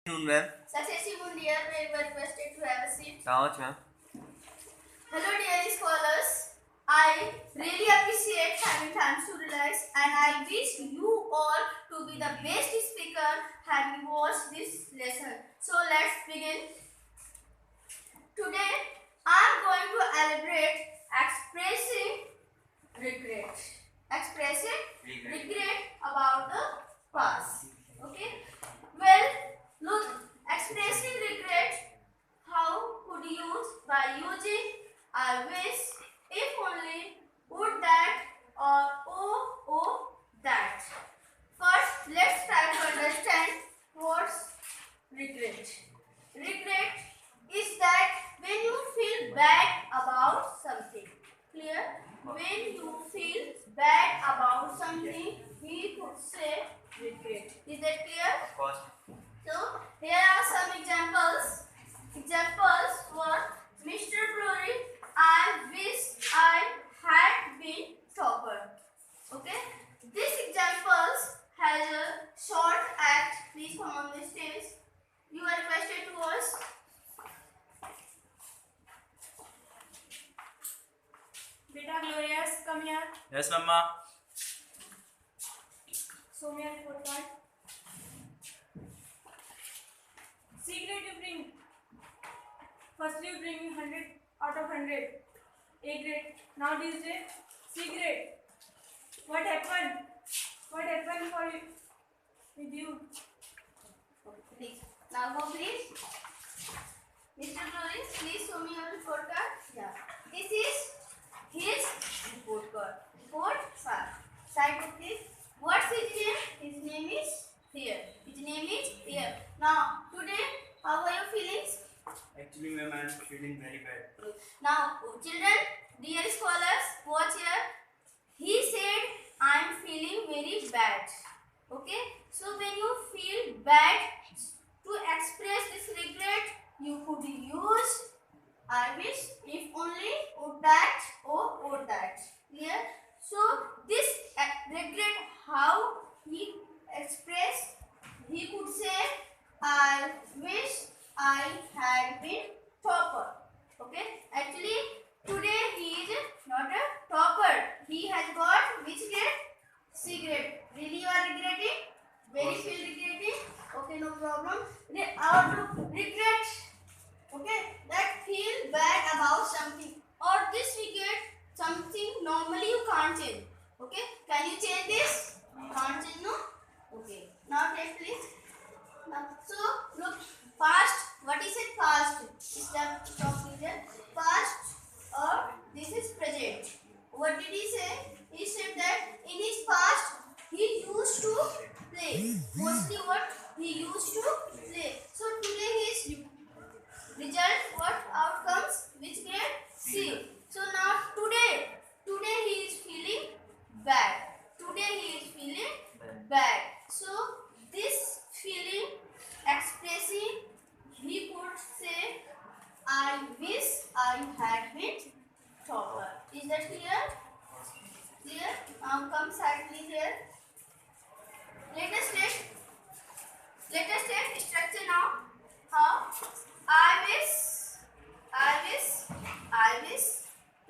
Ma'am. Successful dear, we were requested to have a seat. How much, ma'am? Hello dear scholars. I really appreciate having time to relax and I wish you all to be the best speaker having watched this lesson. So let's begin. Today I am going to elaborate expressing regret. Expressing regret about the past. Okay. Well, look, expressing regret, how could you use? By using I wish, if only, would that, or oh that. First, let's try to understand what's regret. Regret is that when you feel bad about something. Clear? When you feel bad about something, we could say regret. Is that clear? Of course. So, here are some examples. Examples were Mr. Glory, I wish I had been topper. Okay? These examples has a short act. Please come on the stage. You are requested to us. Beta Glorious, come here. Yes, Mama. Soumya, report card. Secret you bring. Firstly you bring 100 out of 100. A grade. Now this day, C grade. What happened? What happened for you? With you? Please. Now go please. Mr. Glory, please show me your report card. Yeah. This is his report card. Report card. Side to please. What's his name? His name is here. His name is here. Now, today, how are your feelings? Actually, ma'am, I am feeling very bad. Now, children, dear scholars, watch here. He said, I am feeling very bad. Okay? So, when you feel bad, to express this regret, you could use I wish, if only, would that, or would that. Clear? So, this regret, how he expressed, he could say, I wish I had been topper. Okay? Actually, today he is not a topper. He has got which grade? C grade. Really you are regretting? Very feel regretting? Okay, no problem. Our regret, okay, that feel bad about something. Or this regret, something normally you can't change. Okay? Can you change this? Can't change, no? Okay. Now take please. Now, so look, past. What is it? Past. Is that talking here? Past or this is present. What did he say? He said that in his past he used to play. Mostly what he used to play. So today he is result. What outcomes? Which grade? C. So now today he is feeling bad. Today he is feeling bad. So this feeling expressing, we could say, I wish I had been topper. Is that clear? Clear? Now come sadly here. Let us take structure now. How? I wish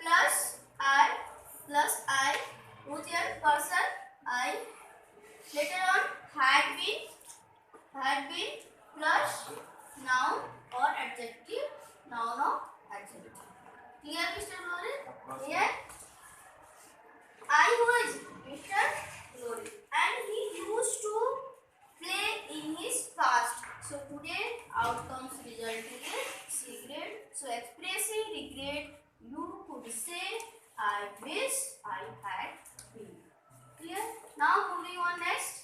plus I with your person I. Later on had been plus noun or adjective, noun or adjective. Clear, Mr. Glory? Clear? I was Mr. Glory and he used to play in his past. So today outcomes result is C grade. So expressing regret, you could say I wish I had been. Clear? Now moving on next.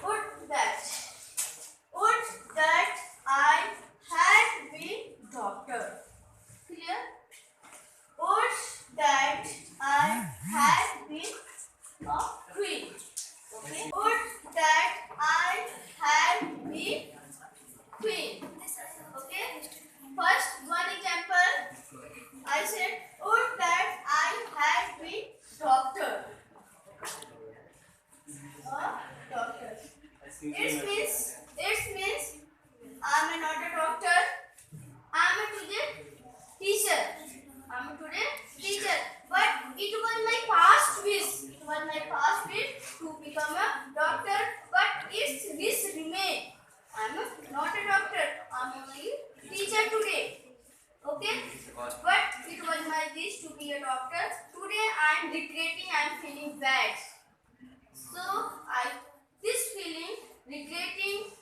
Would that I had been doctor. Clear? Would that I had been a queen. Okay. Would that I had been queen. Okay. First one example. I said, would that I had been doctor. wish remain. I am not a doctor. I am only teacher today. Okay? But it was my wish to be a doctor. Today I am regretting. I am feeling bad. So this feeling regretting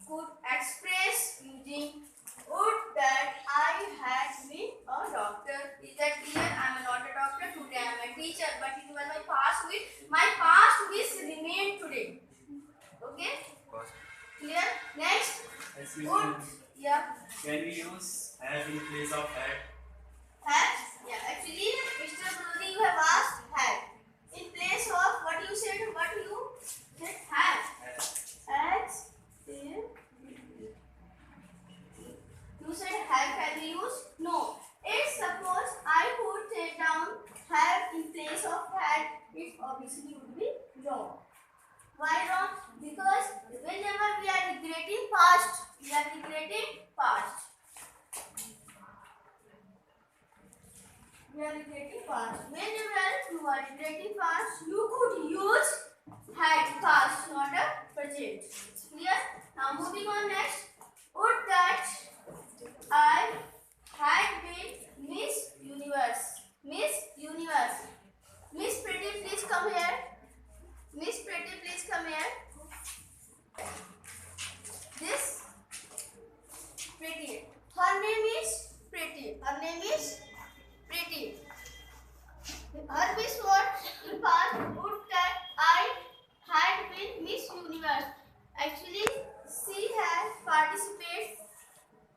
could express using would that I had been a doctor. Is that clear? I am not a doctor. Today I am a teacher. But it was my past wish. My past wish remained today. Okay? Clear? Next. Excuse Would. me. Yeah. Can we use have in place of had? Have? Yeah. Actually, Mr. Brody, you have asked have. In place of what you said? What you said? Have. As in. You said have can be used? No. If suppose I would take down have in place of had, it obviously would be wrong. Why wrong? Because whenever we are regretting past, we are regretting past. We are regretting past. Whenever you are regretting past, you could use had past, not a present. Clear? Now moving on next. Would that I had been Miss Universe. Miss Universe. Miss Pretty, please come here. Miss Pretty, please come here. This Pretty. Her name is Pretty. Her name is Pretty. Her wish was in past would that I had been Miss Universe. Actually, she has participated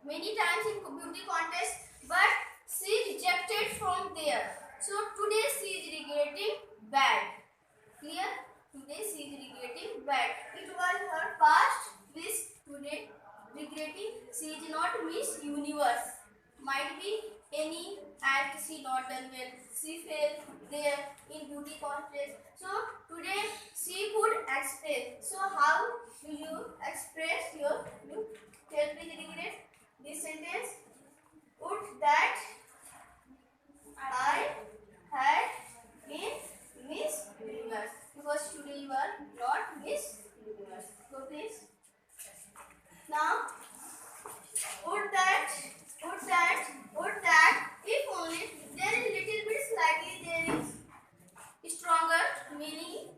many times in beauty contest, but she rejected from there. So today she is regretting bad. Clear? Today she is regretting bad. It was her past wish. Today regretting she is not Miss Universe. Might be any act she not done well. She failed there in beauty contest. So today she could express. So how do you express your you tell me the regret? This sentence. Would that I had been Miss Universe. Because today you are not Miss Universe. So please. Now, would that, if only there is little bit slightly there is stronger meaning.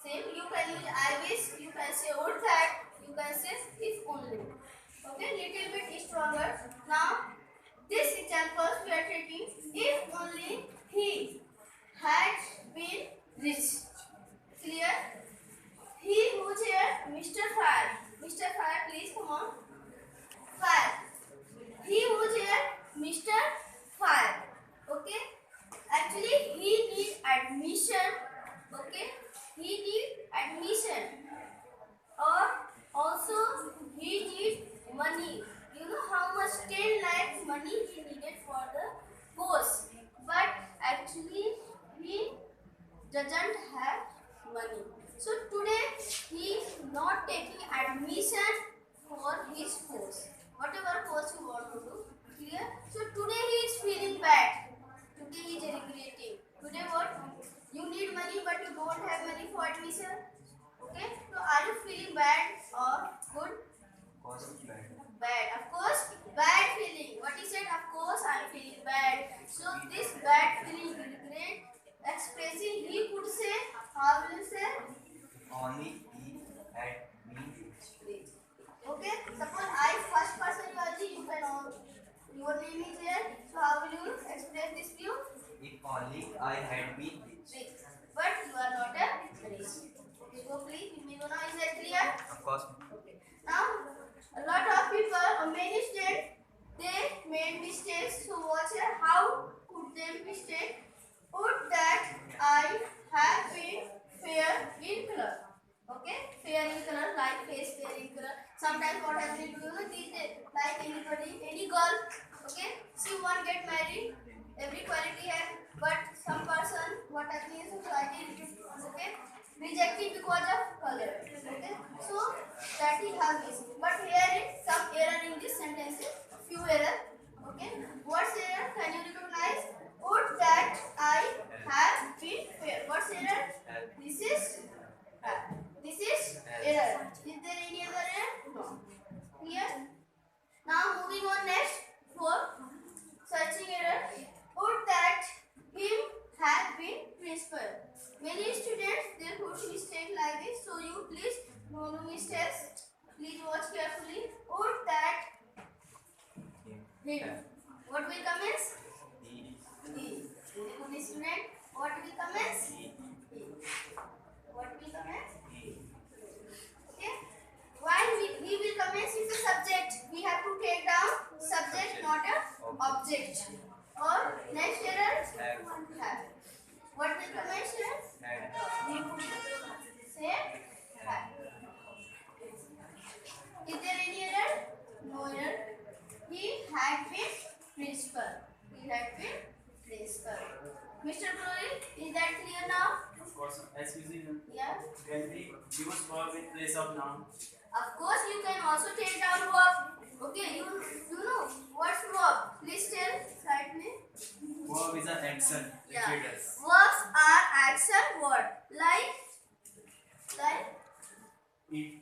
Same. You can use I wish. You can say would that. You can say if only. Okay, little bit stronger. Now, this examples we are taking. If only he had been rich. Clear? He who's here, Mr. Fire. Mr. Fire, please come on. Fire. He who's here, Mr. Fire. Okay? Actually, he need admission. Okay? He need admission. Or also, he need money. You know how much 10 lakh money he needed for the course. But actually, he doesn't have money. So today he is not taking admission for his course. Whatever course you want to do. Clear? So today he is feeling bad. Today he is regretting. Today what? You need money but you don't have money for admission. Okay? So are you feeling bad or good? Bad. Of course, bad feeling. What he said? Of course I am feeling bad. So this bad feeling, regret, expressing he could say, how will you say? Only he had been rich. Okay, suppose I first person you can all, your name is here. So how will you express this view? If only I had been rich. Rich. But you are not a rich. So please, you may know now. Is that clear? Of course. Now, a lot of people, or many students, they made mistakes. So watch here. How could they mistake? Would that I have been fair in color? Okay, fair in color, like face fair in color. Sometimes what happens, do you know these days, like anybody, any girl, okay, she won't get married, every quality has, but some person, what happens is society, okay, rejecting because of color, okay, so that is how it is. But here is some error in this sentence, few error, okay, what's error, can you recognize? Would that I have been fair, what's error? This is error. Is there any other Now moving on next for searching error. Would that him have been principal. Many students they put mistake like this. So you please no mistakes. Please watch carefully. Would that him. What will come is? He. He. Good student. What will come is? He. What will come as? Okay. While he will come as is a subject, we have to take down subject, not a object. Or next error, have. What will come as here? Had. You put say have. Is there any error? No error. He had been principal. He had been principal. Mr. Brody, is that clear now? Of course, excuse me. Yeah. Can we use verb in place of noun? Of course, you can also take down verb. Okay, you know what's verb? Please tell right me. Verb is an action. Yeah. Repeat us. Verbs are action word like Eat. eat.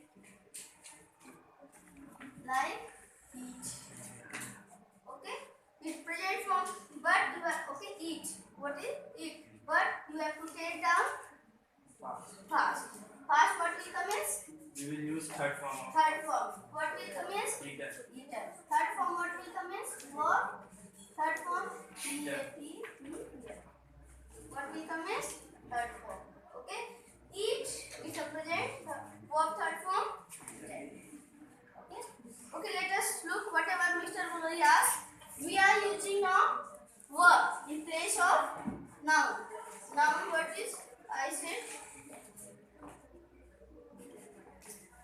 Okay, it present form, but you have okay eat. What is eat? But you have to take down fast. Fast. What will come is We will use third form of third form. What will come is eater. eater. Third form. What will come is verb. Third form Eater. eater. What will come is third form. Okay. Eat is a present verb third form. Okay. Okay. Let us look whatever Mr. Mulari asked. We are using now verb in place of noun. Noun. What is I said?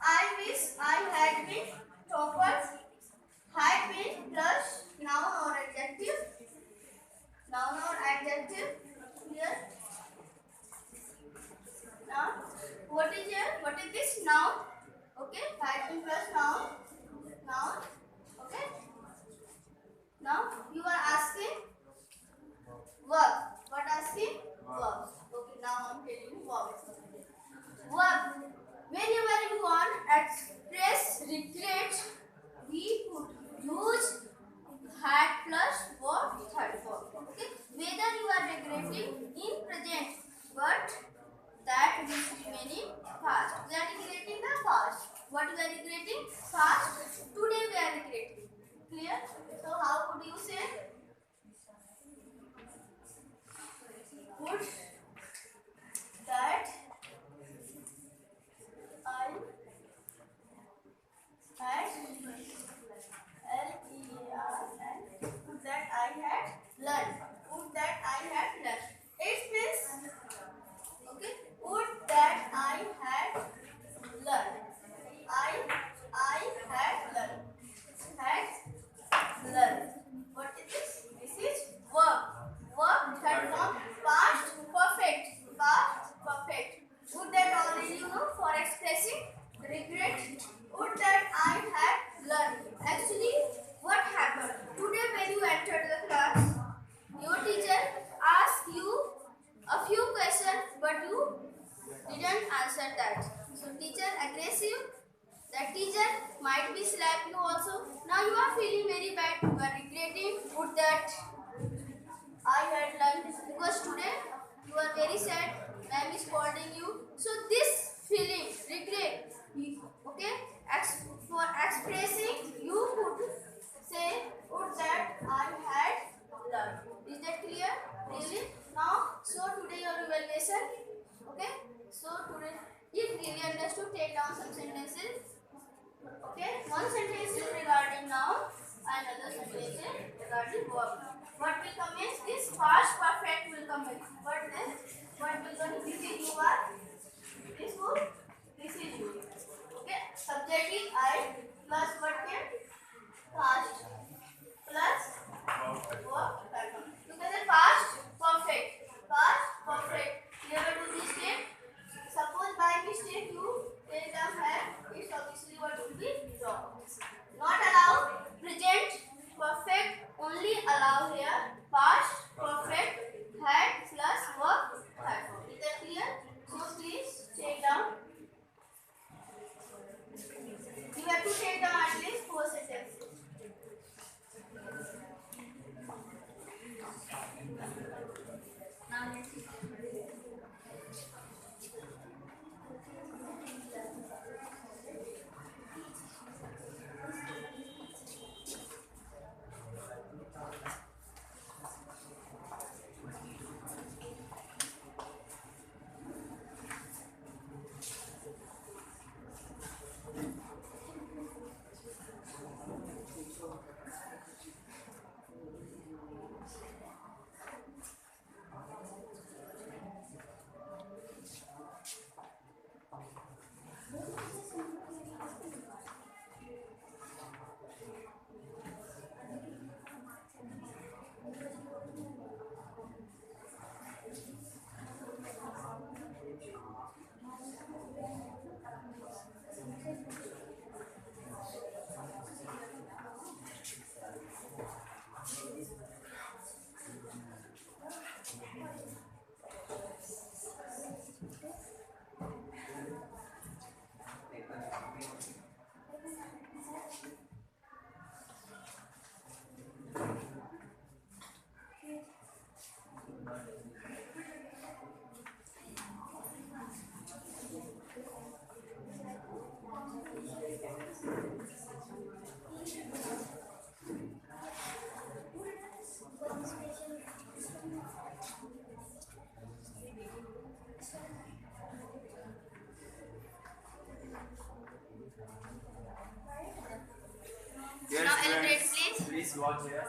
I wish I had been topper. Had been plus noun or adjective. Noun or adjective. Here. Now, what is here? What is this? Noun. Okay. Had been plus noun. Noun. Okay. Now you are asking verb. What asking? Verb. Okay. Now I'm telling you verb. Verb. Whenever you want express regret, we could use had plus verb third form. Okay. Whether you are regretting in present, but that is remaining past. We are regretting the past. What we are regretting? Past. Today we are regretting. Clear? So how could you say? Would that I had L-E-R-N. Would that I had learned. Would that I had learned. It means okay. Would that I had learned. I had learned. Had learned. What is this? This is verb. Verb third form past perfect. Past perfect. Would that already you know for expressing regret? Would that I had learned. Actually, what happened? Today when you entered the class, your teacher asked you a few questions, but you didn't answer that. So teacher aggressive. That teacher might be slap you also. Now you are feeling very bad. You are regretting. Would that I had learned because today you are very sad. Ma'am is scolding you. So this feeling regret. Okay. For expressing, you could say would that I had learned. Is that clear? Really? Now, so today your evaluation. Okay. So today, if really understood, take down some sentences. Okay. One sentence is regarding noun, another sentence is regarding verb. What will come is this past perfect will come in. What then? What will come? This is you are. This who? This is you. Okay. Subject is I plus what came? Past plus verb. Together past perfect. Past perfect. Never do this step. Suppose by mistake you take down have, it's obviously what will be wrong. Not allow present perfect, only allow here past perfect had plus verb had. Is that clear? So please take down. You have to take down at least 4 sentences. watch here.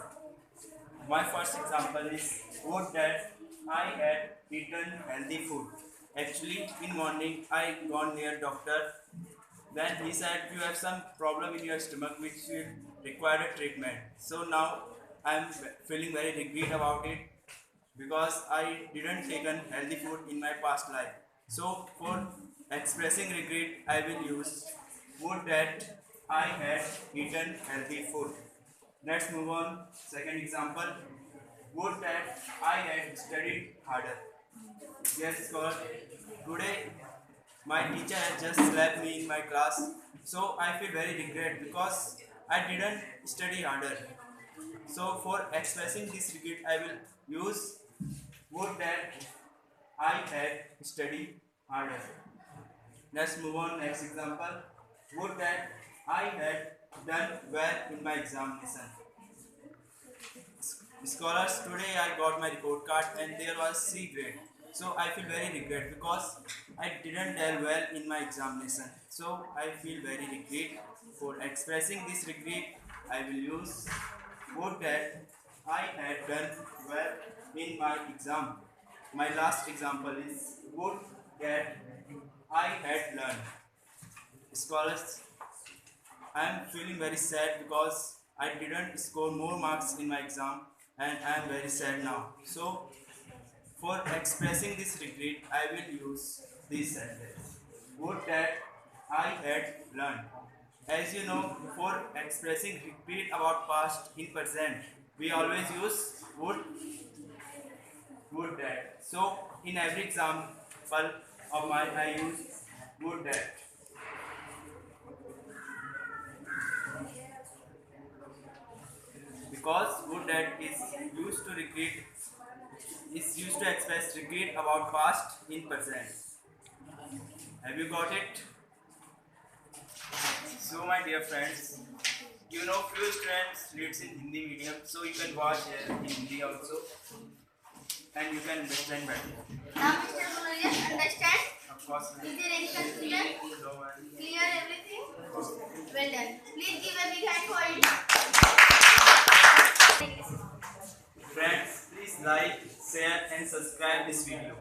My first example is would that I had eaten healthy food. Actually, in morning I gone near doctor. Then he said you have some problem in your stomach which will require a treatment. So now I am feeling very regret about it because I didn't taken healthy food in my past life. So for expressing regret, I will use would that I had eaten healthy food. Let's move on. Second example. Would that I had studied harder. Yes, scholar. Today my teacher has just slapped me in my class. So I feel very regret because I didn't study harder. So for expressing this regret, I will use would that I had studied harder. Let's move on. Next example. Would that I had done well in my examination. Scholars, today I got my report card and there was C grade. So I feel very regret because I didn't do well in my examination. So I feel very regret. For expressing this regret, I will use would that I had done well in my exam. My last example is would that I had learned. Scholars, I am feeling very sad because I didn't score more marks in my exam and I am very sad now. So for expressing this regret, I will use this sentence. Would that I had learned. As you know, for expressing regret about past in present, we always use would that. So in every example of mine, I use would that. Because would that is used to regret is used to express regret about past in present. Have you got it? So my dear friends, you know few students reads in Hindi medium, so you can watch here in Hindi also and you can understand better. Now Mr. Munir, understand? Of course. Is there any confusion? No one. Clear everything? Well done. Please give a big hand for it. Friends, please like, share and subscribe this video.